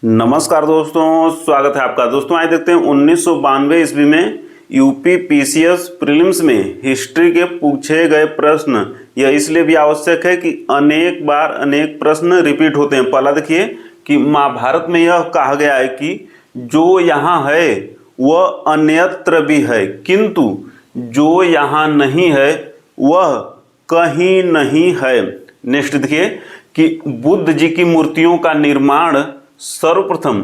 नमस्कार दोस्तों, स्वागत है आपका। दोस्तों आइए देखते हैं 1992 ईस्वी में यूपी पीसीएस प्रीलिम्स में हिस्ट्री के पूछे गए प्रश्न। यह इसलिए भी आवश्यक है कि अनेक बार अनेक प्रश्न रिपीट होते हैं। पहला देखिए कि महाभारत में यह कहा गया है कि जो यहाँ है वह अन्यत्र भी है, किंतु जो यहाँ नहीं है वह कहीं नहीं है। नेक्स्ट देखिए कि बुद्ध जी की मूर्तियों का निर्माण सर्वप्रथम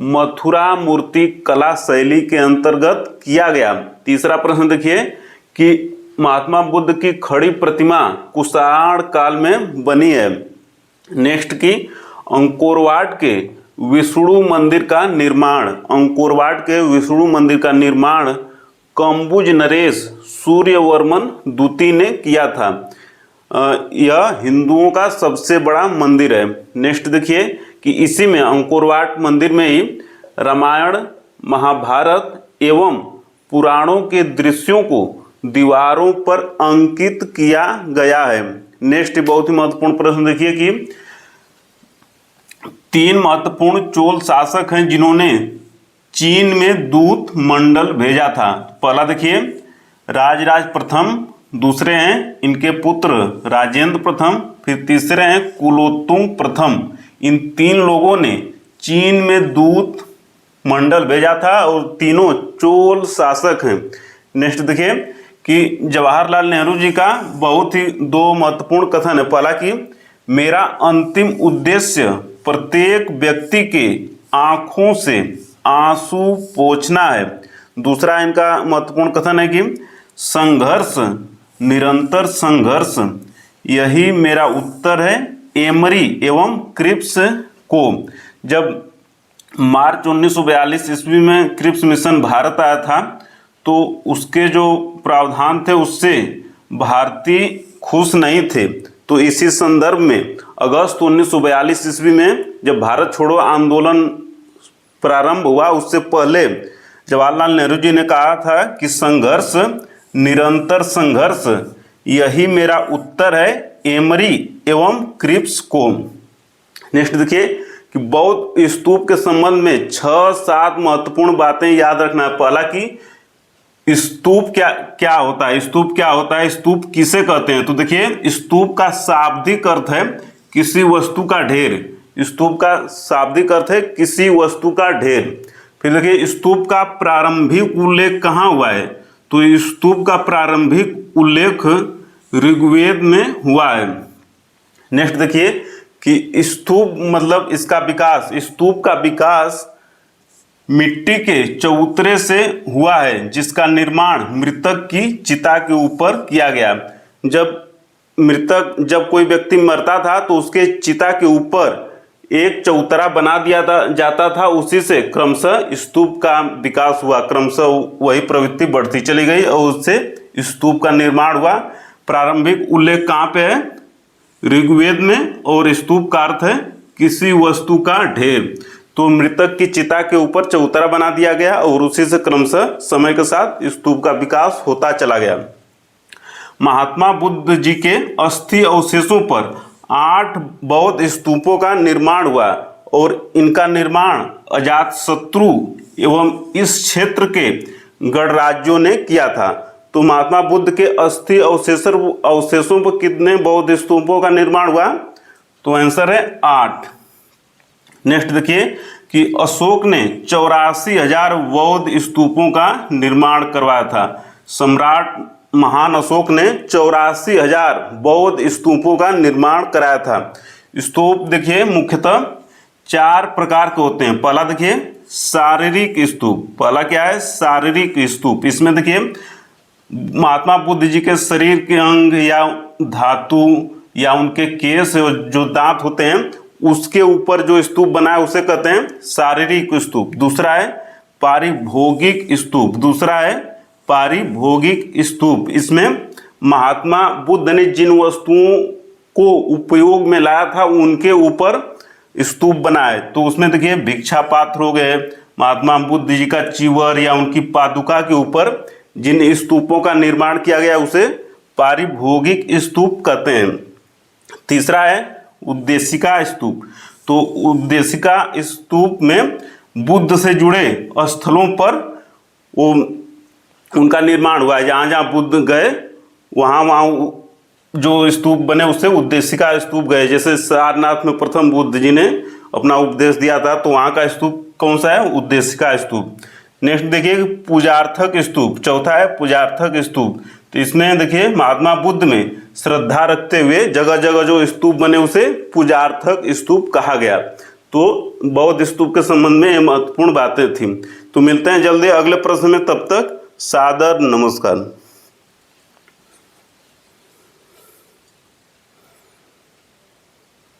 मथुरा मूर्ति कला शैली के अंतर्गत किया गया। तीसरा प्रश्न देखिए कि महात्मा बुद्ध की खड़ी प्रतिमा कुषाण काल में बनी है। नेक्स्ट की अंकोरवाट के विष्णु मंदिर का निर्माण, अंकोरवाट के विष्णु मंदिर का निर्माण कंबुज नरेश सूर्यवर्मन द्वितीय ने किया था। यह हिंदुओं का सबसे बड़ा मंदिर है। नेक्स्ट देखिए कि इसी में अंकोरवाट मंदिर में ही रामायण, महाभारत एवं पुराणों के दृश्यों को दीवारों पर अंकित किया गया है। नेक्स्ट बहुत ही महत्वपूर्ण प्रश्न देखिए कि 3 महत्वपूर्ण चोल शासक हैं जिन्होंने चीन में दूत मंडल भेजा था। पहला देखिए राजराज प्रथम, दूसरे हैं इनके पुत्र राजेंद्र प्रथम, फिर तीसरे हैं कुलोत्तुंग प्रथम। इन 3 लोगों ने चीन में दूत मंडल भेजा था और तीनों चोल शासक हैं। नेक्स्ट देखिए कि जवाहरलाल नेहरू जी का बहुत ही 2 महत्वपूर्ण कथन है। पहला कि मेरा अंतिम उद्देश्य प्रत्येक व्यक्ति के आंखों से आंसू पोंछना है। दूसरा इनका महत्वपूर्ण कथन है कि संघर्ष, निरंतर संघर्ष, यही मेरा उत्तर है एमरी एवं क्रिप्स को। जब मार्च 1942 ईस्वी में क्रिप्स मिशन भारत आया था तो उसके जो प्रावधान थे उससे भारतीय खुश नहीं थे। तो इसी संदर्भ में अगस्त 1942 ईस्वी में जब भारत छोड़ो आंदोलन प्रारंभ हुआ उससे पहले जवाहरलाल नेहरू जी ने कहा था कि संघर्ष, निरंतर संघर्ष, यही मेरा उत्तर है एमरी एवं क्रिप्स को। नेक्स्ट देखिए कि बौद्ध स्तूप के संबंध में 6-7 महत्वपूर्ण बातें याद रखना है। पहला कि स्तूप क्या होता है, स्तूप क्या होता है, स्तूप किसे कहते हैं। तो देखिए स्तूप का शाब्दिक अर्थ है किसी वस्तु का ढेर। स्तूप का शाब्दिक अर्थ है किसी वस्तु का ढेर। फिर देखिए स्तूप का प्रारंभिक उल्लेख कहाँ हुआ है। तो स्तूप का प्रारंभिक उल्लेख ऋग्वेद में हुआ है। नेक्स्ट देखिए कि स्तूप मतलब इसका विकास, स्तूप का विकास मिट्टी के चबूतरे से हुआ है जिसका निर्माण मृतक की चिता के ऊपर किया गया। जब कोई व्यक्ति मरता था तो उसके चिता के ऊपर एक चौतरा बना दिया जाता था। उसी से क्रमशः स्तूप का विकास हुआ, क्रमशः वही प्रवृत्ति बढ़ती चली गई और उससे स्तूप का निर्माण हुआ। प्रारंभिक उल्लेख कहाँ पे है, ऋग्वेद में, और स्तूप का अर्थ है किसी वस्तु का ढेर। तो मृतक की चिता के ऊपर चौतरा बना दिया गया और उसी से क्रमशः समय के साथ स्तूप का विकास होता चला गया। महात्मा बुद्ध जी के अस्थि अवशेषों पर 8 बौद्ध स्तूपों का निर्माण हुआ और इनका निर्माण अजातशत्रु एवं इस क्षेत्र के गणराज्यों ने किया था। तो महात्मा बुद्ध के अस्थि अवशेषों पर कितने बौद्ध स्तूपों का निर्माण हुआ। तो आंसर है 8। नेक्स्ट देखिए कि अशोक ने 84,000 बौद्ध स्तूपों का निर्माण करवाया था। सम्राट महान अशोक ने 84,000 बौद्ध स्तूपों का निर्माण कराया था। स्तूप देखिए मुख्यतः 4 प्रकार के होते हैं। पहला देखिए शारीरिक स्तूप। पहला क्या है, शारीरिक स्तूप। इसमें देखिए महात्मा बुद्ध जी के शरीर के अंग या धातु या उनके केश जो दांत होते हैं उसके ऊपर जो स्तूप बना है उसे कहते हैं शारीरिक स्तूप। दूसरा है पारिभोगिक स्तूप, दूसरा है पारिभोगिक स्तूप। इसमें महात्मा बुद्ध ने जिन वस्तुओं को उपयोग में लाया था उनके ऊपर स्तूप बनाए। तो उसमें देखिए भिक्षा पात्र हो गए, महात्मा बुद्ध जी का चीवर या उनकी पादुका के ऊपर जिन स्तूपों का निर्माण किया गया उसे पारिभोगिक स्तूप कहते हैं। तीसरा है उद्देशिका स्तूप। तो उद्देशिका स्तूप में बुद्ध से जुड़े स्थलों पर वो उनका निर्माण हुआ है। जहाँ जहाँ बुद्ध गए वहाँ वहाँ जो स्तूप बने उससे उद्देशिका स्तूप गए। जैसे सारनाथ में प्रथम बुद्ध जी ने अपना उपदेश दिया था, तो वहाँ का स्तूप कौन सा है? उद्देशिका स्तूप। नेक्स्ट देखिए पूजार्थक स्तूप, चौथा है पूजार्थक स्तूप। तो इसमें देखिए महात्मा बुद्ध में श्रद्धा रखते हुए जगह जगह जो स्तूप बने उसे पूजार्थक स्तूप कहा गया। तो बौद्ध स्तूप के संबंध में ये महत्वपूर्ण बातें थी। तो मिलते हैं जल्दी अगले प्रश्न में, तब तक सादर नमस्कार।